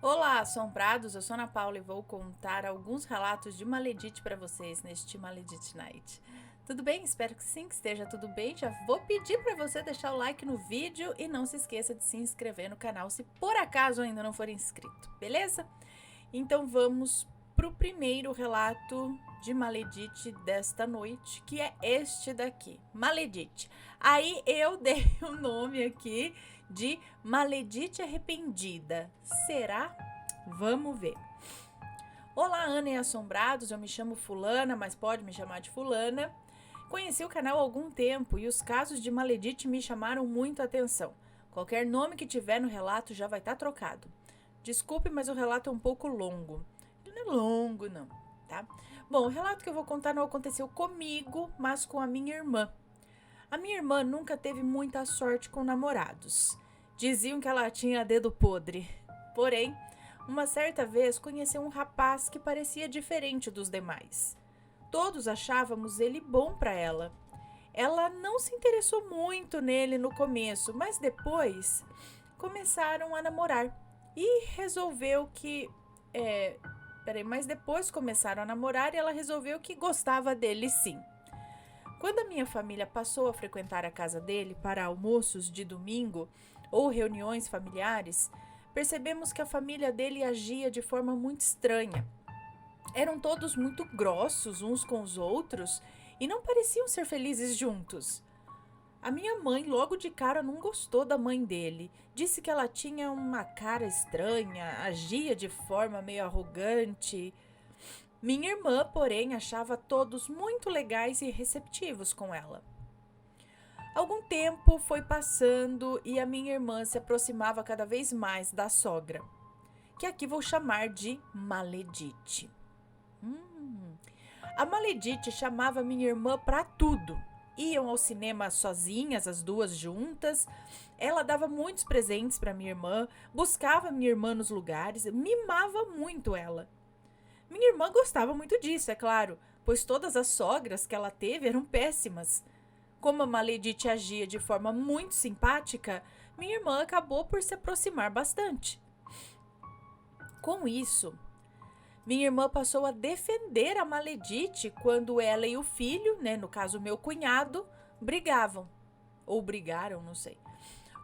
Olá, assombrados, eu sou Ana Paula e vou contar alguns relatos de Maledite para vocês neste Maledite Night. Tudo bem? Espero que sim, que esteja tudo bem. Já vou pedir para você deixar o like no vídeo e não se esqueça de se inscrever no canal se por acaso ainda não for inscrito, beleza? Então vamos pro primeiro relato de Maledite desta noite, que é este daqui, Maledite. Aí eu dei o nome aqui de Maledite Arrependida. Será? Vamos ver. Olá, Ana e Assombrados, eu me chamo Fulana, mas pode me chamar de Fulana. Conheci o canal há algum tempo e os casos de Maledite me chamaram muito a atenção. Qualquer nome que tiver no relato já vai estar trocado. Desculpe, mas o relato é um pouco longo. Ele não é longo, não, tá? Bom, o relato que eu vou contar não aconteceu comigo, mas com a minha irmã. A minha irmã nunca teve muita sorte com namorados. Diziam que ela tinha dedo podre. Porém, uma certa vez conheceu um rapaz que parecia diferente dos demais. Todos achávamos ele bom para ela. Ela não se interessou muito nele no começo, mas depois começaram a namorar. E resolveu que. Mas depois começaram a namorar e ela resolveu que gostava dele sim. Quando a minha família passou a frequentar a casa dele para almoços de domingo ou reuniões familiares, percebemos que a família dele agia de forma muito estranha. Eram todos muito grossos uns com os outros e não pareciam ser felizes juntos. A minha mãe logo de cara não gostou da mãe dele. Disse que ela tinha uma cara estranha, agia de forma meio arrogante. Minha irmã, porém, achava todos muito legais e receptivos com ela. Algum tempo foi passando e a minha irmã se aproximava cada vez mais da sogra, que aqui vou chamar de Maledite. A Maledite chamava minha irmã para tudo. Iam ao cinema sozinhas, as duas juntas. Ela dava muitos presentes para minha irmã, buscava minha irmã nos lugares, mimava muito ela. Minha irmã gostava muito disso, é claro, pois todas as sogras que ela teve eram péssimas. Como a Maledite agia de forma muito simpática, minha irmã acabou por se aproximar bastante. Com isso, minha irmã passou a defender a Maledite quando ela e o filho, no caso meu cunhado, brigavam. Ou brigaram, não sei.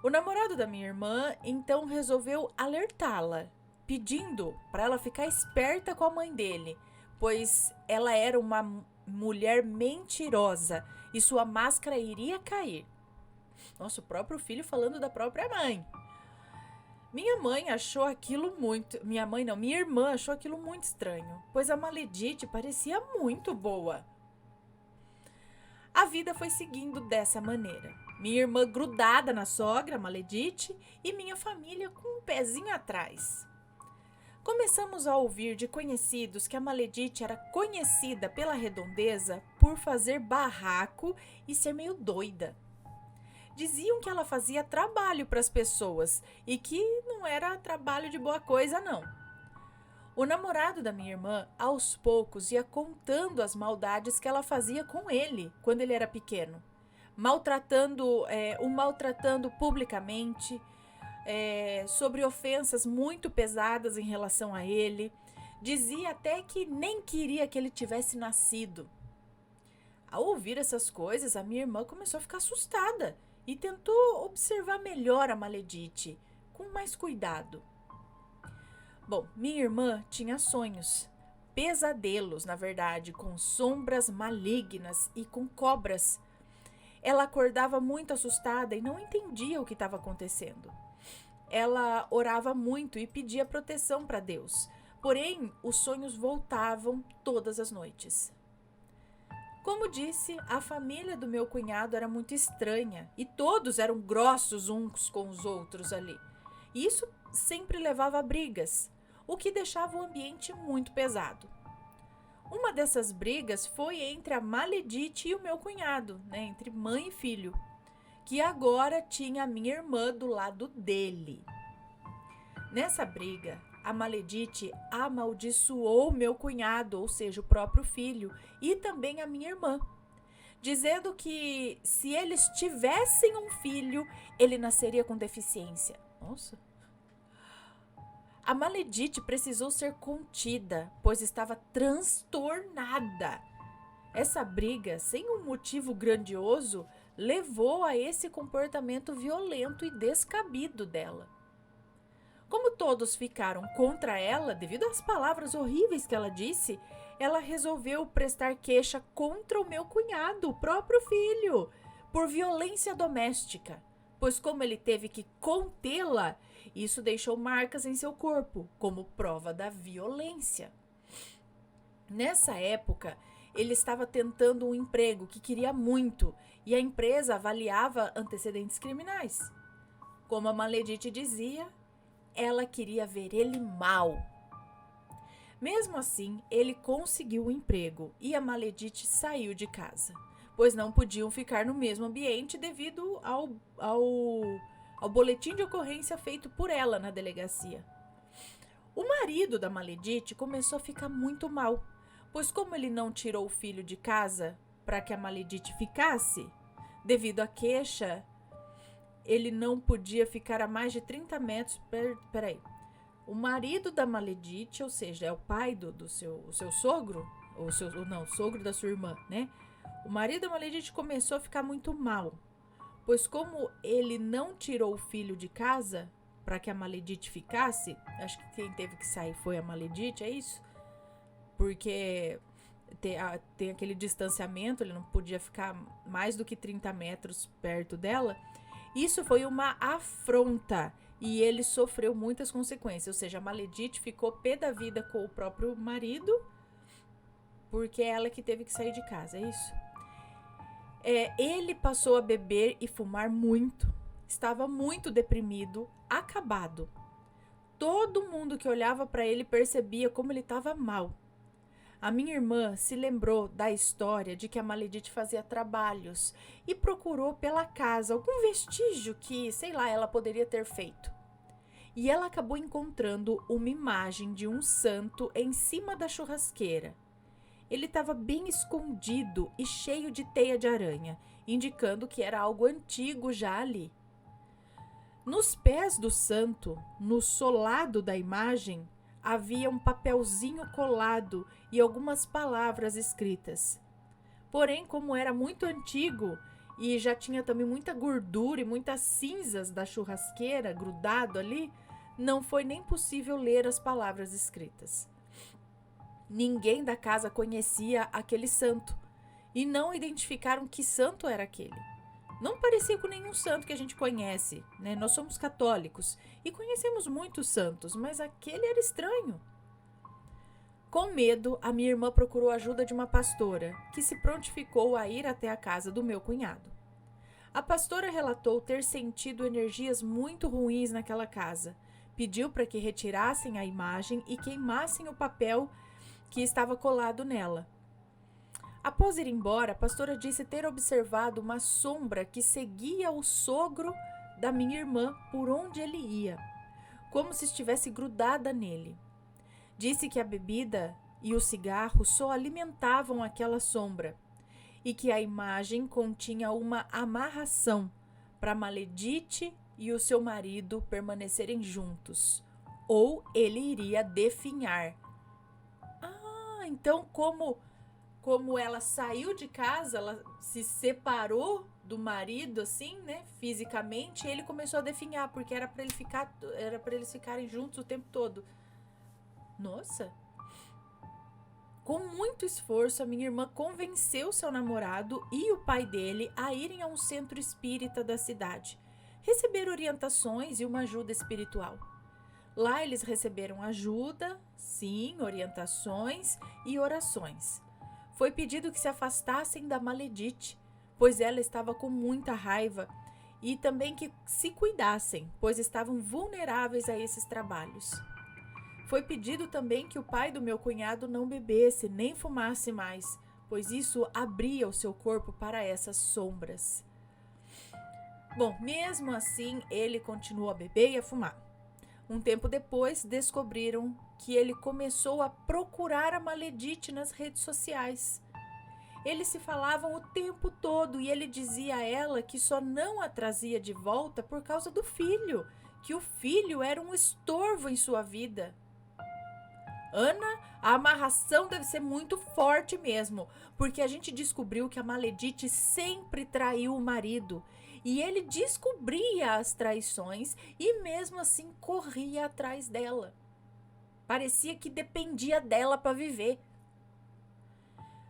O namorado da minha irmã então resolveu alertá-la, pedindo para ela ficar esperta com a mãe dele, pois ela era uma mulher mentirosa e sua máscara iria cair. Nossa, o próprio filho falando da própria mãe. Minha mãe achou aquilo muito. Minha irmã achou aquilo muito estranho, pois a Maledite parecia muito boa. A vida foi seguindo dessa maneira. Minha irmã grudada na sogra, Maledite, e minha família com um pezinho atrás. Começamos a ouvir de conhecidos que a Maledite era conhecida pela redondeza por fazer barraco e ser meio doida. Diziam que ela fazia trabalho para as pessoas e que não era trabalho de boa coisa, não. O namorado da minha irmã, aos poucos, ia contando as maldades que ela fazia com ele quando ele era pequeno, o maltratando publicamente, sobre ofensas muito pesadas em relação a ele. Dizia até que nem queria que ele tivesse nascido. Ao ouvir essas coisas, a minha irmã começou a ficar assustada e tentou observar melhor a Maledite, com mais cuidado. Bom, minha irmã tinha sonhos, pesadelos, na verdade, com sombras malignas e com cobras. Ela acordava muito assustada e não entendia o que estava acontecendo. Ela orava muito e pedia proteção para Deus, porém os sonhos voltavam todas as noites. Como disse, a família do meu cunhado era muito estranha e todos eram grossos uns com os outros ali. E isso sempre levava a brigas, o que deixava o ambiente muito pesado. Uma dessas brigas foi entre a Maledite e o meu cunhado, entre mãe e filho, que agora tinha a minha irmã do lado dele. Nessa briga, a Maledite amaldiçoou meu cunhado, ou seja, o próprio filho, e também a minha irmã, dizendo que se eles tivessem um filho, ele nasceria com deficiência. Nossa! A Maledite precisou ser contida, pois estava transtornada. Essa briga, sem um motivo grandioso, levou a esse comportamento violento e descabido dela. Como todos ficaram contra ela, devido às palavras horríveis que ela disse, ela resolveu prestar queixa contra o meu cunhado, o próprio filho, por violência doméstica, pois como ele teve que contê-la, isso deixou marcas em seu corpo, como prova da violência. Nessa época, ele estava tentando um emprego que queria muito e a empresa avaliava antecedentes criminais. Como a Maledite dizia, ela queria ver ele mal. Mesmo assim, ele conseguiu o emprego e a Maledite saiu de casa, pois não podiam ficar no mesmo ambiente devido ao boletim de ocorrência feito por ela na delegacia. O marido da Maledite começou a ficar muito mal, pois como ele não tirou o filho de casa para que a Maledite ficasse, devido à queixa, ele não podia ficar a mais de 30 metros. Peraí. O marido da Maledite, ou seja, é o pai do seu sogro, sogro da sua irmã, né? O marido da Maledite começou a ficar muito mal, pois como ele não tirou o filho de casa para que a Maledite ficasse, acho que quem teve que sair foi a Maledite, é isso? Porque tem aquele distanciamento, ele não podia ficar mais do que 30 metros perto dela. Isso foi uma afronta e ele sofreu muitas consequências, ou seja, a Maledite ficou pé da vida com o próprio marido, porque é ela que teve que sair de casa, é isso? Ele passou a beber e fumar muito, estava muito deprimido, acabado. Todo mundo que olhava para ele percebia como ele estava mal. A minha irmã se lembrou da história de que a Maledite fazia trabalhos e procurou pela casa algum vestígio que, sei lá, ela poderia ter feito. E ela acabou encontrando uma imagem de um santo em cima da churrasqueira. Ele estava bem escondido e cheio de teia de aranha, indicando que era algo antigo já ali. Nos pés do santo, no solado da imagem, havia um papelzinho colado e algumas palavras escritas. Porém, como era muito antigo e já tinha também muita gordura e muitas cinzas da churrasqueira grudado ali, não foi nem possível ler as palavras escritas. Ninguém da casa conhecia aquele santo e não identificaram que santo era aquele. Não parecia com nenhum santo que a gente conhece, né? Nós somos católicos e conhecemos muitos santos, mas aquele era estranho. Com medo, a minha irmã procurou a ajuda de uma pastora, que se prontificou a ir até a casa do meu cunhado. A pastora relatou ter sentido energias muito ruins naquela casa. Pediu para que retirassem a imagem e queimassem o papel que estava colado nela. Após ir embora, a pastora disse ter observado uma sombra que seguia o sogro da minha irmã por onde ele ia, como se estivesse grudada nele. Disse que a bebida e o cigarro só alimentavam aquela sombra e que a imagem continha uma amarração para Maledite e o seu marido permanecerem juntos, ou ele iria definhar. Então como ela saiu de casa, ela se separou do marido, assim, né, fisicamente, e ele começou a definhar, porque era para eles ficarem juntos o tempo todo. Nossa! Com muito esforço, a minha irmã convenceu seu namorado e o pai dele a irem a um centro espírita da cidade, receber orientações e uma ajuda espiritual. Lá eles receberam ajuda, sim, orientações e orações. Foi pedido que se afastassem da Maledite, pois ela estava com muita raiva, e também que se cuidassem, pois estavam vulneráveis a esses trabalhos. Foi pedido também que o pai do meu cunhado não bebesse nem fumasse mais, pois isso abria o seu corpo para essas sombras. Bom, mesmo assim, ele continuou a beber e a fumar. Um tempo depois, descobriram que ele começou a procurar a Maledite nas redes sociais. Eles se falavam o tempo todo e ele dizia a ela que só não a trazia de volta por causa do filho, que o filho era um estorvo em sua vida. Ana, a amarração deve ser muito forte mesmo, porque a gente descobriu que a Maledite sempre traiu o marido e ele descobria as traições e mesmo assim corria atrás dela. Parecia que dependia dela para viver.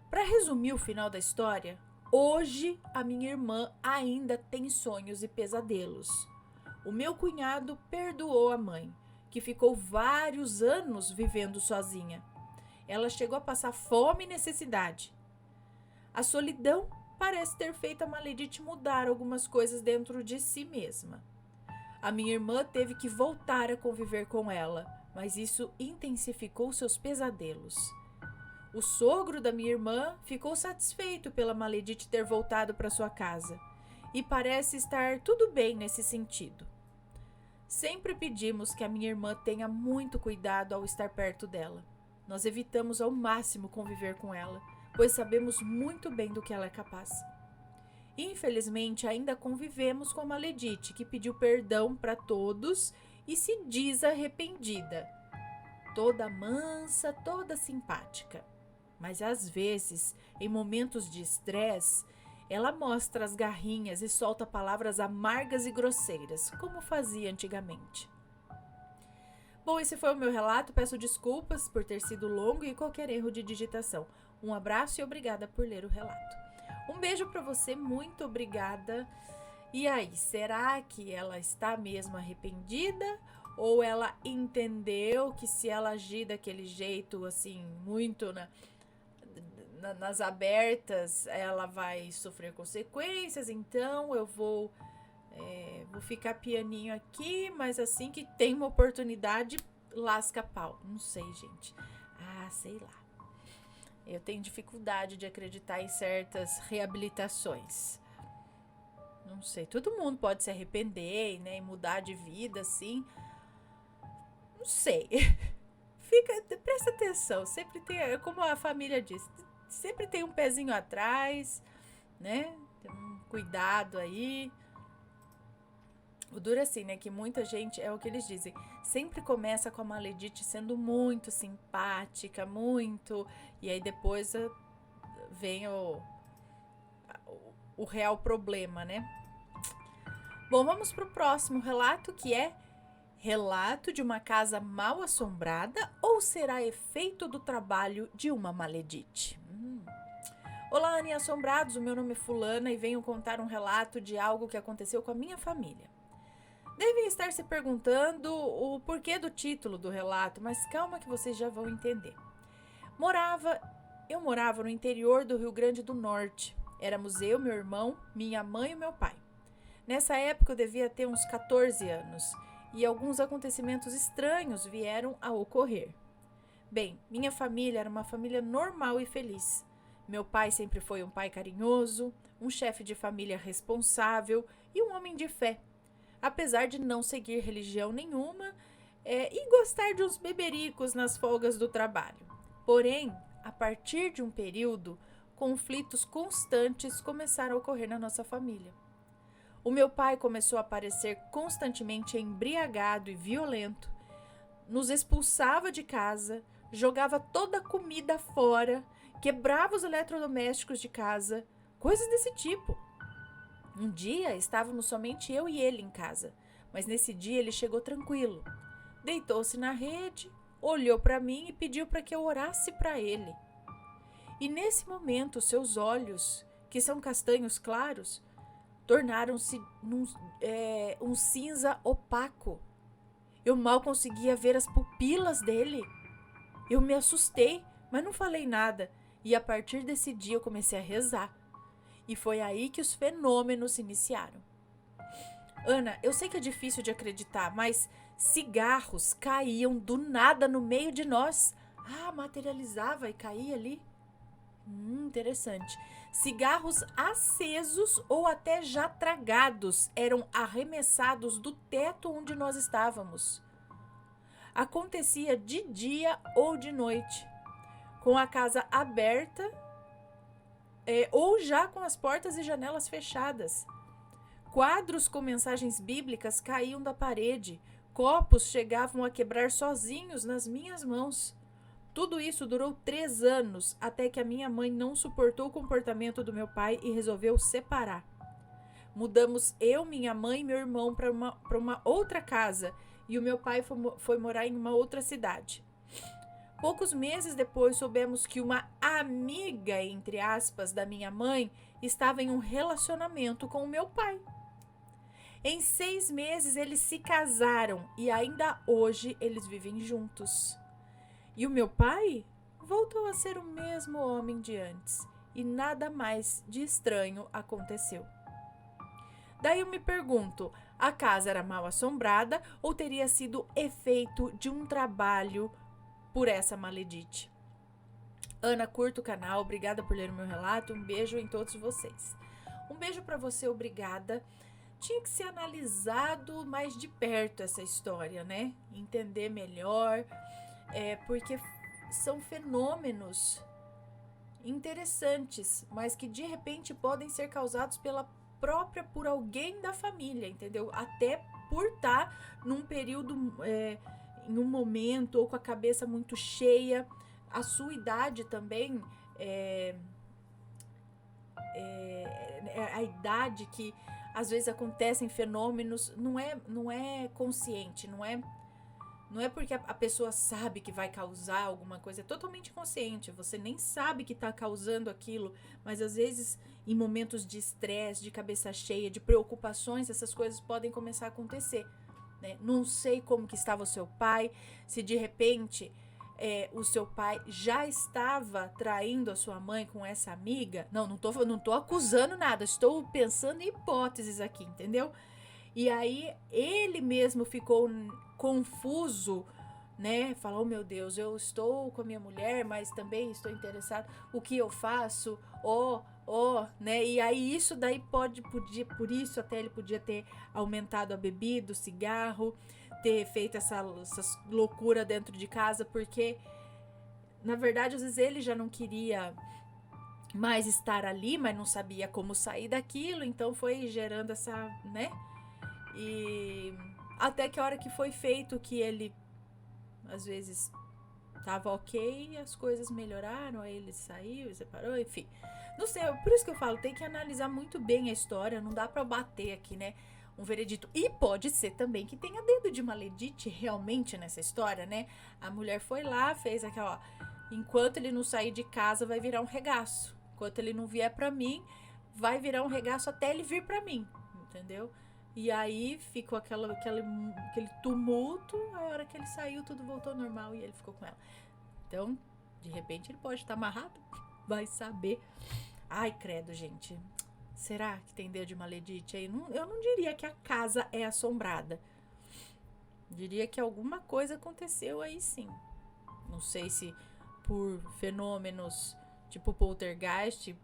Para resumir o final da história, hoje a minha irmã ainda tem sonhos e pesadelos. O meu cunhado perdoou a mãe, que ficou vários anos vivendo sozinha. Ela chegou a passar fome e necessidade. A solidão parece ter feito a Maledite mudar algumas coisas dentro de si mesma. A minha irmã teve que voltar a conviver com ela, mas isso intensificou seus pesadelos. O sogro da minha irmã ficou satisfeito pela Maledite ter voltado para sua casa e parece estar tudo bem nesse sentido. Sempre pedimos que a minha irmã tenha muito cuidado ao estar perto dela. Nós evitamos ao máximo conviver com ela, pois sabemos muito bem do que ela é capaz. Infelizmente, ainda convivemos com a Maledite, que pediu perdão para todos e se diz arrependida. Toda mansa, toda simpática. Mas às vezes, em momentos de estresse, ela mostra as garrinhas e solta palavras amargas e grosseiras, como fazia antigamente. Bom, esse foi o meu relato. Peço desculpas por ter sido longo e qualquer erro de digitação. Um abraço e obrigada por ler o relato. Um beijo para você, muito obrigada. E aí, será que ela está mesmo arrependida? Ou ela entendeu que se ela agir daquele jeito, assim, muito nas abertas, ela vai sofrer consequências? Então eu vou ficar pianinho aqui, mas assim que tem uma oportunidade, lasca pau. Não sei, gente. Sei lá. Eu tenho dificuldade de acreditar em certas reabilitações. Não sei, todo mundo pode se arrepender, né, e mudar de vida, assim. Não sei. Presta atenção, sempre tem, como a família diz, sempre tem um pezinho atrás, né? Tem um cuidado aí. O duro é assim, né, que muita gente, é o que eles dizem, sempre começa com a Maledite sendo muito simpática, muito, e aí depois vem o real problema, né? Bom, vamos pro próximo relato, que é relato de uma casa mal assombrada ou será efeito do trabalho de uma Maledite? Olá, Aninha Assombrados, o meu nome é Fulana e venho contar um relato de algo que aconteceu com a minha família. Devem estar se perguntando o porquê do título do relato, mas calma que vocês já vão entender. Eu morava no interior do Rio Grande do Norte. Éramos eu, meu irmão, minha mãe e meu pai. Nessa época eu devia ter uns 14 anos e alguns acontecimentos estranhos vieram a ocorrer. Bem, minha família era uma família normal e feliz. Meu pai sempre foi um pai carinhoso, um chefe de família responsável e um homem de fé. Apesar de não seguir religião nenhuma e gostar de uns bebericos nas folgas do trabalho. Porém, a partir de um período, conflitos constantes começaram a ocorrer na nossa família. O meu pai começou a parecer constantemente embriagado e violento, nos expulsava de casa, jogava toda a comida fora, quebrava os eletrodomésticos de casa, coisas desse tipo. Um dia estávamos somente eu e ele em casa, mas nesse dia ele chegou tranquilo. Deitou-se na rede, olhou para mim e pediu para que eu orasse para ele. E nesse momento seus olhos, que são castanhos claros, tornaram-se um cinza opaco. Eu mal conseguia ver as pupilas dele. Eu me assustei, mas não falei nada. E a partir desse dia eu comecei a rezar. E foi aí que os fenômenos se iniciaram. Ana, eu sei que é difícil de acreditar, mas cigarros caíam do nada no meio de nós. Materializava e caía ali. Interessante. Cigarros acesos ou até já tragados eram arremessados do teto onde nós estávamos. Acontecia de dia ou de noite, com a casa aberta ou já com as portas e janelas fechadas. Quadros com mensagens bíblicas caíam da parede. Copos chegavam a quebrar sozinhos nas minhas mãos. Tudo isso durou 3 anos, até que a minha mãe não suportou o comportamento do meu pai e resolveu separar. Mudamos eu, minha mãe e meu irmão para uma outra casa, e o meu pai foi morar em uma outra cidade. Poucos meses depois, soubemos que uma amiga, entre aspas, da minha mãe estava em um relacionamento com o meu pai. Em 6 meses, eles se casaram e ainda hoje eles vivem juntos. E o meu pai voltou a ser o mesmo homem de antes e nada mais de estranho aconteceu. Daí eu me pergunto, a casa era mal assombrada ou teria sido efeito de um trabalho por essa maledite? Ana, curta o canal, obrigada por ler o meu relato, um beijo em todos vocês. Um beijo para você, obrigada. Tinha que ser analisado mais de perto essa história, né? Entender melhor, porque são fenômenos interessantes, mas que de repente podem ser causados por alguém da família, entendeu? Até por estar num período, em um momento, ou com a cabeça muito cheia. A sua idade também a idade que às vezes acontecem fenômenos, não é consciente, não é porque a pessoa sabe que vai causar alguma coisa, é totalmente consciente, você nem sabe que está causando aquilo, mas às vezes em momentos de estresse, de cabeça cheia, de preocupações, essas coisas podem começar a acontecer, né? Não sei como que estava o seu pai, se de repente o seu pai já estava traindo a sua mãe com essa amiga. Não tô acusando nada, estou pensando em hipóteses aqui, entendeu? E aí ele mesmo ficou confuso, né? Falou, meu Deus, eu estou com a minha mulher, mas também estou interessado. O que eu faço? Né? E aí isso daí por isso até ele podia ter aumentado a bebida, o cigarro, ter feito essa loucura dentro de casa, porque na verdade às vezes ele já não queria mais estar ali, mas não sabia como sair daquilo, então foi gerando essa, né? E até que a hora que foi feito, que ele às vezes tava ok, as coisas melhoraram, aí ele saiu, separou, enfim. Não sei, por isso que eu falo, tem que analisar muito bem a história, não dá pra bater aqui, né? Um veredito. E pode ser também que tenha dedo de maledite realmente nessa história, né? A mulher foi lá, fez aquela, ó, enquanto ele não sair de casa vai virar um regaço. Enquanto ele não vier pra mim, vai virar um regaço até ele vir pra mim, entendeu? E aí ficou aquele tumulto, a hora que ele saiu tudo voltou ao normal e ele ficou com ela. Então, de repente ele pode estar amarrado, vai saber. Ai, credo, gente. Será que tem dedo de maledite aí? Eu não diria que a casa é assombrada. Diria que alguma coisa aconteceu aí sim. Não sei se por fenômenos tipo poltergeist,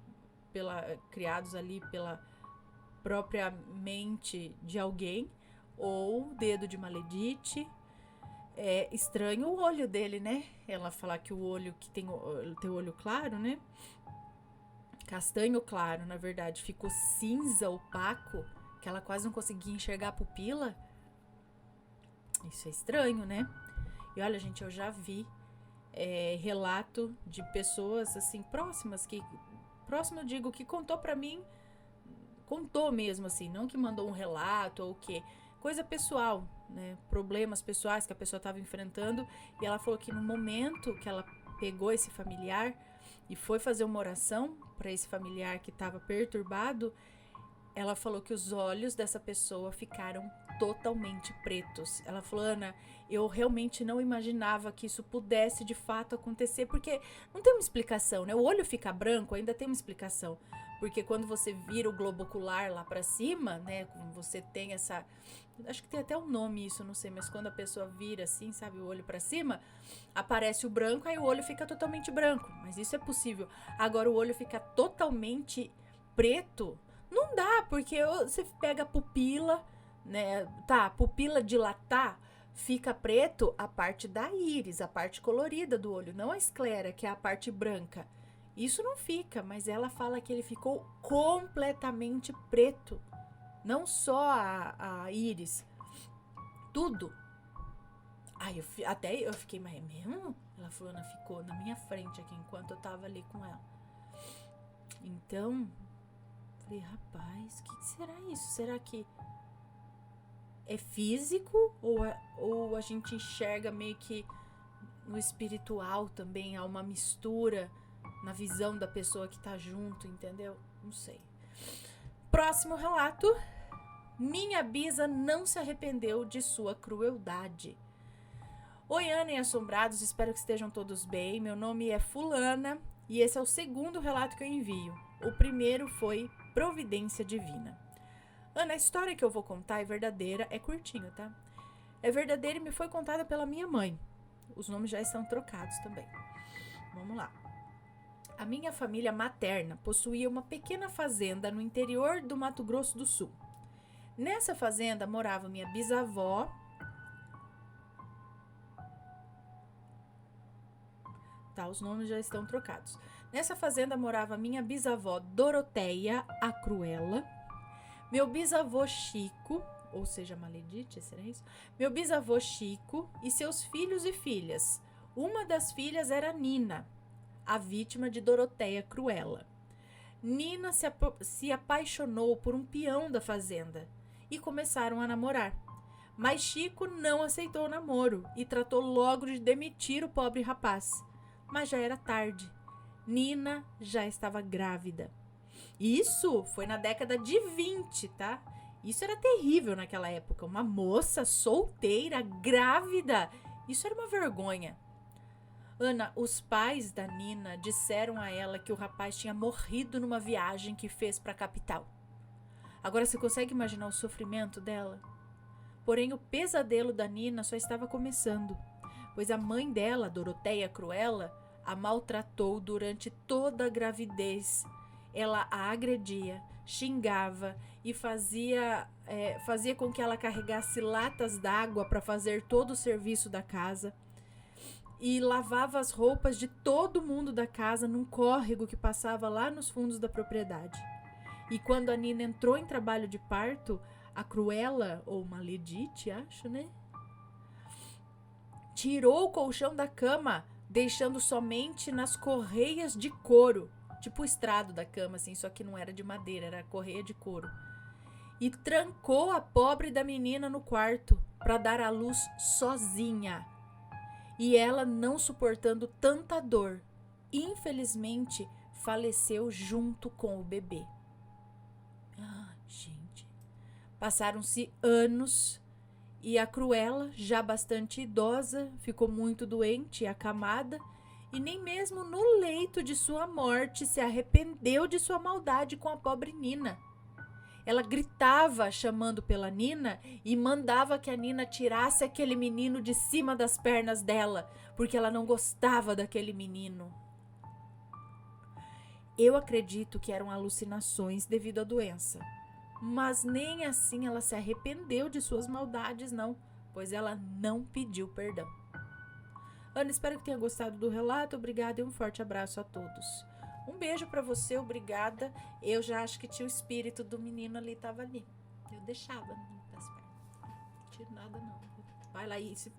criados ali pela própria mente de alguém, ou dedo de maledite. É estranho o olho dele, né? Ela falar que o olho que tem o olho claro, né? Castanho claro, na verdade, ficou cinza, opaco, que ela quase não conseguia enxergar a pupila. Isso é estranho, né? E olha, gente, eu já vi relato de pessoas assim próximas, próximo eu digo, que contou pra mim, contou mesmo assim, não que mandou um relato ou o quê, coisa pessoal, né? Problemas pessoais que a pessoa estava enfrentando, e ela falou que no momento que ela pegou esse familiar e foi fazer uma oração para esse familiar que estava perturbado, ela falou que os olhos dessa pessoa ficaram totalmente pretos. Ela falou, Ana, eu realmente não imaginava que isso pudesse de fato acontecer, porque não tem uma explicação, né? O olho fica branco, ainda tem uma explicação, porque quando você vira o globo ocular lá para cima, né, você tem essa, acho que tem até um nome isso, não sei, mas quando a pessoa vira assim, sabe, o olho para cima, aparece o branco, aí o olho fica totalmente branco, mas isso é possível. Agora o olho fica totalmente preto, não dá, porque você pega a pupila, né, tá, a pupila dilatar, fica preto a parte da íris, a parte colorida do olho, não a esclera, que é a parte branca. Isso não fica, mas ela fala que ele ficou completamente preto. Não só a Iris, tudo. Aí eu fiquei, mas é mesmo? Ela fulana ficou na minha frente aqui enquanto eu tava ali com ela. Então, falei, rapaz, o que será isso? Será que é físico ou a gente enxerga meio que no espiritual também? Há uma mistura na visão da pessoa que tá junto, entendeu? Não sei. Próximo relato. Minha bisa não se arrependeu de sua crueldade. Oi, Ana e assombrados, espero que estejam todos bem. Meu nome é Fulana e esse é o segundo relato que eu envio. O primeiro foi Providência Divina. Ana, a história que eu vou contar é verdadeira, é curtinho, tá? É verdadeira e me foi contada pela minha mãe. Os nomes já estão trocados também. Vamos lá. A minha família materna possuía uma pequena fazenda no interior do Mato Grosso do Sul. Nessa fazenda morava minha bisavó. Tá, os nomes já estão trocados. Nessa fazenda morava minha bisavó Doroteia a Cruela, meu bisavô Chico, ou seja, Maledite, será isso? Meu bisavô Chico e seus filhos e filhas. Uma das filhas era Nina, a vítima de Doroteia Cruela. Nina se apaixonou por um peão da fazenda e começaram a namorar. Mas Chico não aceitou o namoro e tratou logo de demitir o pobre rapaz. Mas já era tarde. Nina já estava grávida. Isso foi na década de 20, tá? Isso era terrível naquela época. Uma moça solteira, grávida. Isso era uma vergonha. Ana, os pais da Nina disseram a ela que o rapaz tinha morrido numa viagem que fez para a capital. Agora você consegue imaginar o sofrimento dela? Porém, o pesadelo da Nina só estava começando, pois a mãe dela, Doroteia Cruela, a maltratou durante toda a gravidez. Ela a agredia, xingava e fazia com que ela carregasse latas d'água para fazer todo o serviço da casa. E lavava as roupas de todo mundo da casa num córrego que passava lá nos fundos da propriedade. E quando a Nina entrou em trabalho de parto, a Cruela, ou Maledite, acho, né? Tirou o colchão da cama, deixando somente nas correias de couro, tipo o estrado da cama, assim, só que não era de madeira, era correia de couro. E trancou a pobre da menina no quarto para dar à luz sozinha. E ela, não suportando tanta dor, infelizmente faleceu junto com o bebê. Gente. Passaram-se anos e a Cruela, já bastante idosa, ficou muito doente e acamada, e nem mesmo no leito de sua morte se arrependeu de sua maldade com a pobre Nina. Ela gritava chamando pela Nina e mandava que a Nina tirasse aquele menino de cima das pernas dela, porque ela não gostava daquele menino. Eu acredito que eram alucinações devido à doença, mas nem assim ela se arrependeu de suas maldades, não, pois ela não pediu perdão. Ana, espero que tenha gostado do relato, obrigada e um forte abraço a todos. Um beijo pra você, obrigada. Eu já acho que tinha o espírito do menino ali, tava ali. Eu deixava das pernas. Não tiro nada não. Vai lá e se...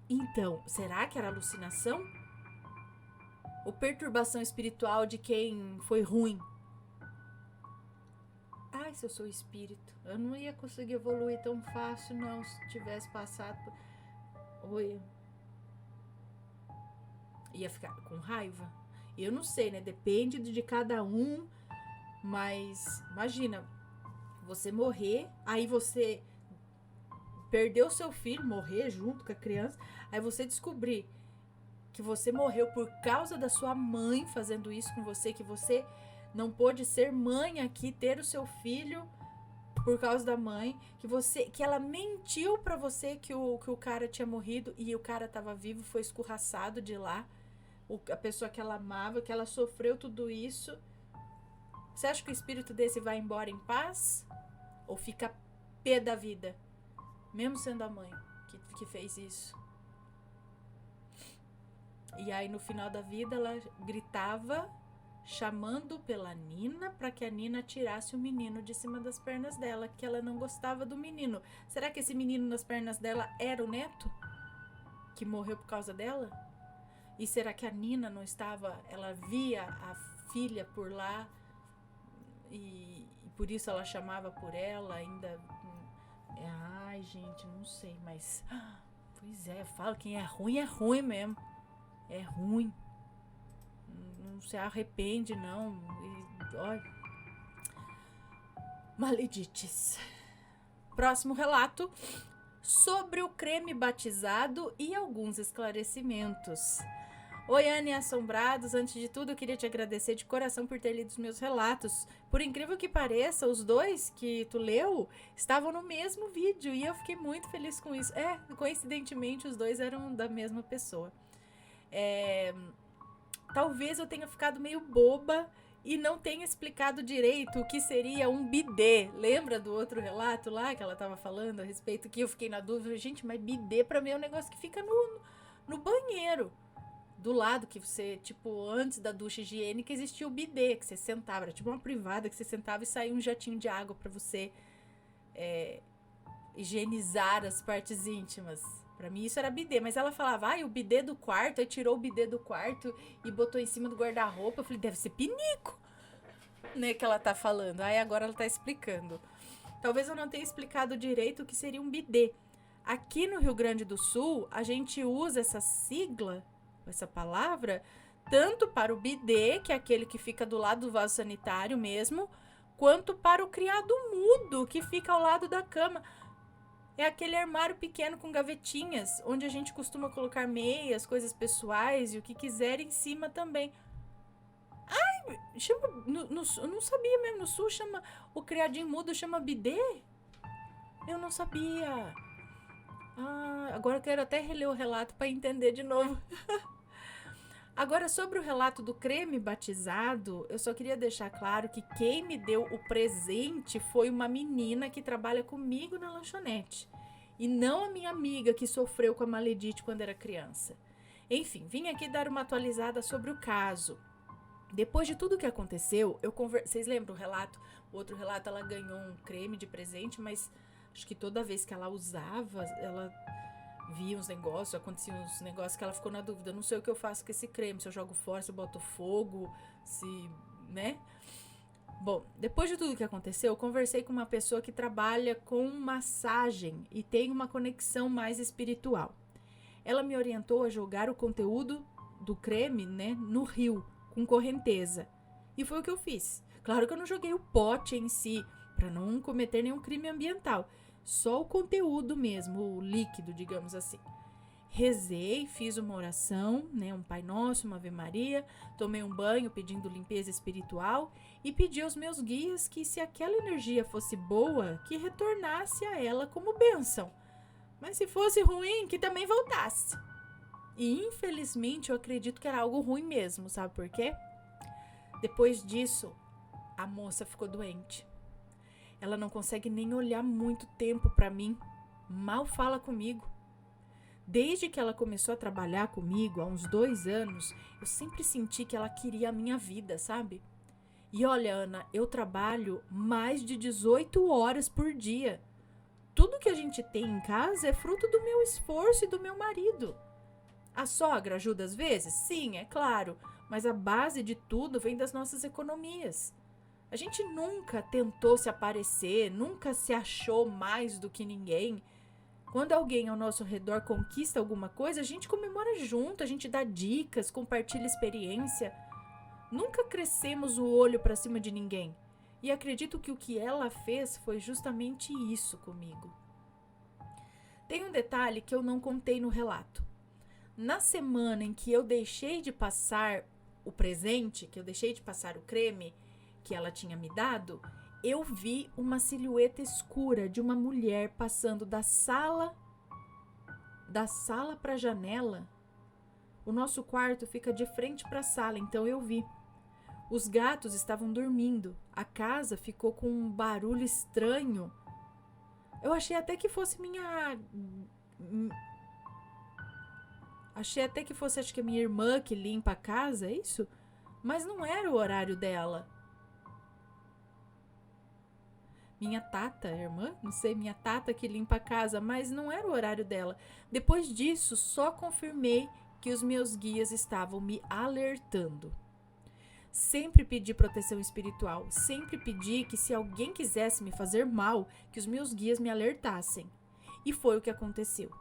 Então, será que era alucinação? Ou perturbação espiritual de quem foi ruim? Ai, se eu sou espírito, eu não ia conseguir evoluir tão fácil não, se tivesse passado por... Oi. Ia ficar com raiva? Eu não sei, né? Depende de cada um, mas imagina, você morrer, aí você perdeu seu filho, morrer junto com a criança, aí você descobrir que você morreu por causa da sua mãe fazendo isso com você, que você não pôde ser mãe aqui, ter o seu filho por causa da mãe, que ela mentiu pra você que o cara tinha morrido e o cara tava vivo, foi escorraçado de lá. A pessoa que ela amava, que ela sofreu tudo isso. Você acha que o espírito desse vai embora em paz? Ou fica pé da vida? Mesmo sendo a mãe que fez isso. E aí no final da vida ela gritava, chamando pela Nina para que a Nina tirasse o menino de cima das pernas dela, que ela não gostava do menino. Será que esse menino nas pernas dela era o neto que morreu por causa dela? E será que a Nina não estava, ela via a filha por lá e por isso ela chamava por ela ainda? Ai, gente, não sei, mas pois é, eu falo, quem é ruim mesmo. É ruim. Não se arrepende, não. E, olha. Maledites. Próximo relato sobre o creme batizado e alguns esclarecimentos. Oi, Anne Assombrados. Antes de tudo, eu queria te agradecer de coração por ter lido os meus relatos. Por incrível que pareça, os dois que tu leu estavam no mesmo vídeo e eu fiquei muito feliz com isso. Coincidentemente, os dois eram da mesma pessoa. Talvez eu tenha ficado meio boba e não tenha explicado direito o que seria um bidê. Lembra do outro relato lá que ela estava falando a respeito, que eu fiquei na dúvida? Gente, mas bidê pra mim é um negócio que fica no banheiro. Do lado que você, tipo, antes da ducha higiênica existia o bidê, que você sentava, era tipo uma privada que você sentava e saía um jatinho de água pra você higienizar as partes íntimas. Pra mim isso era bidê, mas ela falava, o bidê do quarto, aí tirou o bidê do quarto e botou em cima do guarda-roupa. Eu falei, deve ser pinico, né, que ela tá falando. Aí agora ela tá explicando. Talvez eu não tenha explicado direito o que seria um bidê. Aqui no Rio Grande do Sul, a gente usa essa sigla, essa palavra, tanto para o bidê, que é aquele que fica do lado do vaso sanitário mesmo, quanto para o criado mudo, que fica ao lado da cama. É aquele armário pequeno com gavetinhas, onde a gente costuma colocar meias, coisas pessoais e o que quiser em cima também. Chama, eu não sabia mesmo, no Sul chama, o criadinho mudo chama bidê? Eu não sabia. Agora eu quero até reler o relato para entender de novo. Agora, sobre o relato do creme batizado, eu só queria deixar claro que quem me deu o presente foi uma menina que trabalha comigo na lanchonete. E não a minha amiga que sofreu com a maledite quando era criança. Enfim, vim aqui dar uma atualizada sobre o caso. Depois de tudo que aconteceu, vocês lembram o relato? O outro relato, ela ganhou um creme de presente, mas acho que toda vez que ela usava, ela via uns negócios, aconteciam uns negócios que ela ficou na dúvida. Não sei o que eu faço com esse creme, se eu jogo fora, se eu boto fogo, se, né? Bom, depois de tudo que aconteceu, eu conversei com uma pessoa que trabalha com massagem e tem uma conexão mais espiritual. Ela me orientou a jogar o conteúdo do creme, né, no rio, com correnteza. E foi o que eu fiz. Claro que eu não joguei o pote em si, para não cometer nenhum crime ambiental. Só o conteúdo mesmo, o líquido, digamos assim. Rezei, fiz uma oração, né, um Pai Nosso, uma Ave Maria, tomei um banho pedindo limpeza espiritual e pedi aos meus guias que, se aquela energia fosse boa, que retornasse a ela como bênção. Mas se fosse ruim, que também voltasse. E infelizmente eu acredito que era algo ruim mesmo, sabe por quê? Depois disso, a moça ficou doente. Ela não consegue nem olhar muito tempo pra mim. Mal fala comigo. Desde que ela começou a trabalhar comigo, há uns 2 anos, eu sempre senti que ela queria a minha vida, sabe? E olha, Ana, eu trabalho mais de 18 horas por dia. Tudo que a gente tem em casa é fruto do meu esforço e do meu marido. A sogra ajuda às vezes? Sim, é claro. Mas a base de tudo vem das nossas economias. A gente nunca tentou se aparecer, nunca se achou mais do que ninguém. Quando alguém ao nosso redor conquista alguma coisa, a gente comemora junto, a gente dá dicas, compartilha experiência. Nunca crescemos o olho para cima de ninguém. E acredito que o que ela fez foi justamente isso comigo. Tem um detalhe que eu não contei no relato. Na semana em que eu deixei de passar o presente, que eu deixei de passar o creme que ela tinha me dado, eu vi uma silhueta escura de uma mulher passando da sala para a janela. O nosso quarto fica de frente para a sala, então eu vi. Os gatos estavam dormindo. A casa ficou com um barulho estranho. Eu achei até que fosse acho que a minha irmã que limpa a casa, é isso? mas não era o horário dela. Minha tata, irmã, não sei, minha tata que limpa a casa, mas não era o horário dela. Depois disso, só confirmei que os meus guias estavam me alertando. Sempre pedi proteção espiritual, sempre pedi que se alguém quisesse me fazer mal, que os meus guias me alertassem. E foi o que aconteceu.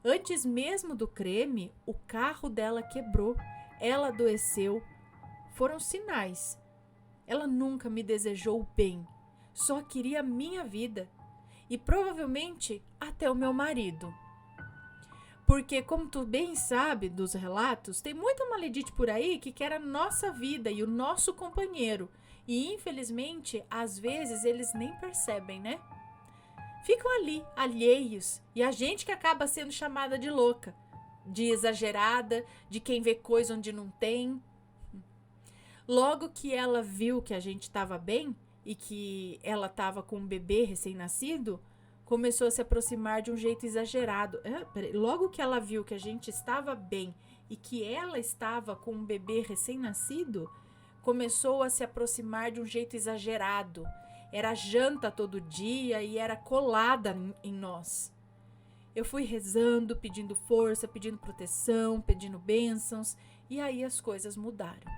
Antes mesmo do creme, o carro dela quebrou, ela adoeceu. Foram sinais. Ela nunca me desejou o bem, só queria a minha vida. E provavelmente até o meu marido. Porque, como tu bem sabe dos relatos, tem muita maledite por aí que quer a nossa vida e o nosso companheiro. E, infelizmente, às vezes eles nem percebem, né? Ficam ali, alheios. E a gente que acaba sendo chamada de louca, de exagerada, de quem vê coisa onde não tem. Logo que ela viu que a gente estava bem e que ela estava com um bebê recém-nascido, começou a se aproximar de um jeito exagerado. Logo que ela viu que a gente estava bem e que ela estava com um bebê recém-nascido, começou a se aproximar de um jeito exagerado. Era janta todo dia e era colada em nós. Eu fui rezando, pedindo força, pedindo proteção, pedindo bênçãos, e aí as coisas mudaram.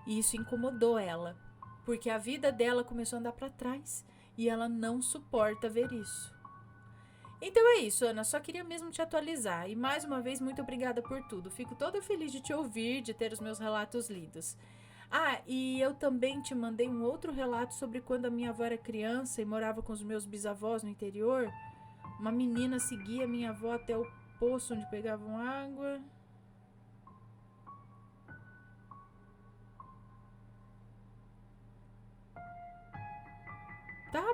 E isso incomodou ela, porque a vida dela começou a andar para trás e ela não suporta ver isso. Então é isso, Ana, só queria mesmo te atualizar. E mais uma vez, muito obrigada por tudo. Fico toda feliz de te ouvir, de ter os meus relatos lidos. Ah, e eu também te mandei um outro relato sobre quando a minha avó era criança e morava com os meus bisavós no interior. Uma menina seguia minha avó até o poço onde pegavam água. Tá,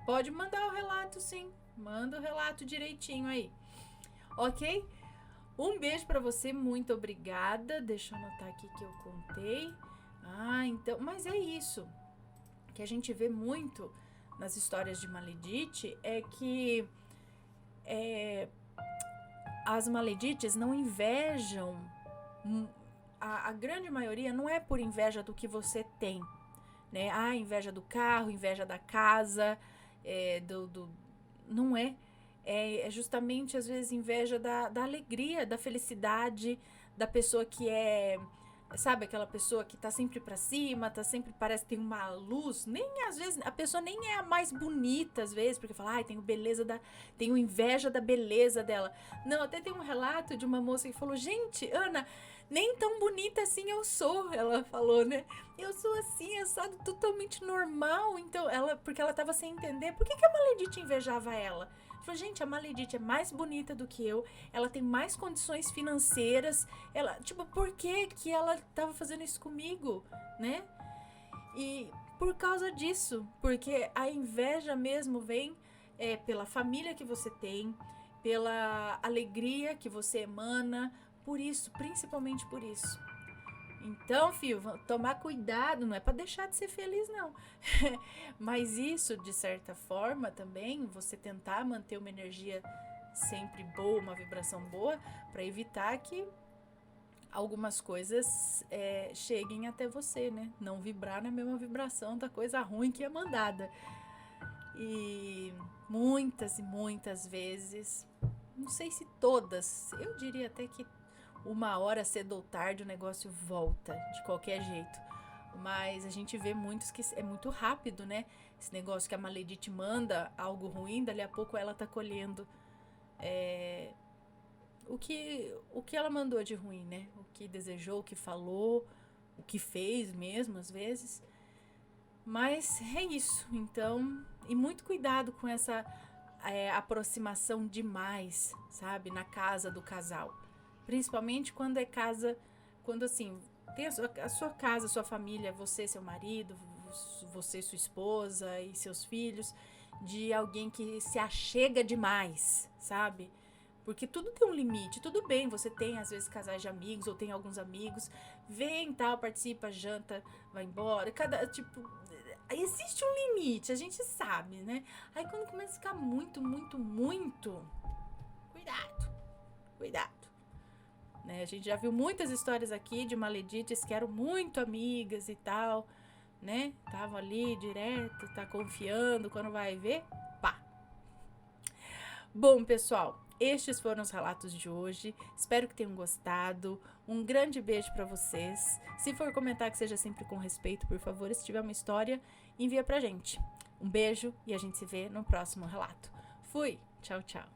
pode mandar o relato, sim. Manda o relato direitinho aí. Ok? Um beijo pra você, muito obrigada. Deixa eu anotar aqui que eu contei. Ah, então, mas é isso. Que a gente vê muito nas histórias de Maledite é que as Maledites não invejam. A grande maioria não é por inveja do que você tem, né? Ah, inveja do carro, inveja da casa, não é. É justamente, às vezes, inveja da alegria, da felicidade, da pessoa que é, sabe, aquela pessoa que tá sempre pra cima, tá sempre, parece que tem uma luz, nem às vezes, a pessoa nem é a mais bonita, às vezes, porque fala, tenho inveja da beleza dela. Não, até tem um relato de uma moça que falou, gente, Ana, nem tão bonita assim eu sou, ela falou, né? Eu sou assim, assado, totalmente normal. Então, porque ela tava sem entender, por que a Maledite invejava ela? Ela falou, gente, a Maledite é mais bonita do que eu, ela tem mais condições financeiras, ela, tipo, por que ela tava fazendo isso comigo, né? E por causa disso, porque a inveja mesmo vem pela família que você tem, pela alegria que você emana, por isso, principalmente por isso. Então, filho, tomar cuidado, não é para deixar de ser feliz, não. Mas isso, de certa forma, também, você tentar manter uma energia sempre boa, uma vibração boa, para evitar que algumas coisas cheguem até você, né? Não vibrar na mesma vibração da coisa ruim que é mandada. E muitas vezes, não sei se todas, eu diria até que uma hora cedo ou tarde o negócio volta, de qualquer jeito. Mas a gente vê muitos que é muito rápido, né? Esse negócio que a Maledite manda algo ruim, dali a pouco ela tá colhendo o que ela mandou de ruim, né? O que desejou, o que falou, o que fez mesmo, às vezes. Mas é isso, então, e muito cuidado com essa aproximação demais, sabe, na casa do casal. Principalmente quando é casa, quando assim, tem a sua casa, a sua família, você, seu marido, você, sua esposa e seus filhos, de alguém que se achega demais, sabe? Porque tudo tem um limite, tudo bem, você tem às vezes casais de amigos ou tem alguns amigos, vem tal, participa, janta, vai embora, tipo, existe um limite, a gente sabe, né? Aí quando começa a ficar muito, cuidado, né? né? A gente já viu muitas histórias aqui de maledites que eram muito amigas e tal, né? Estavam ali direto, tá confiando, quando vai ver, pá. Bom, pessoal, estes foram os relatos de hoje. Espero que tenham gostado. Um grande beijo para vocês. Se for comentar, que seja sempre com respeito, por favor. Se tiver uma história, envia pra gente. Um beijo e a gente se vê no próximo relato. Fui! Tchau, tchau.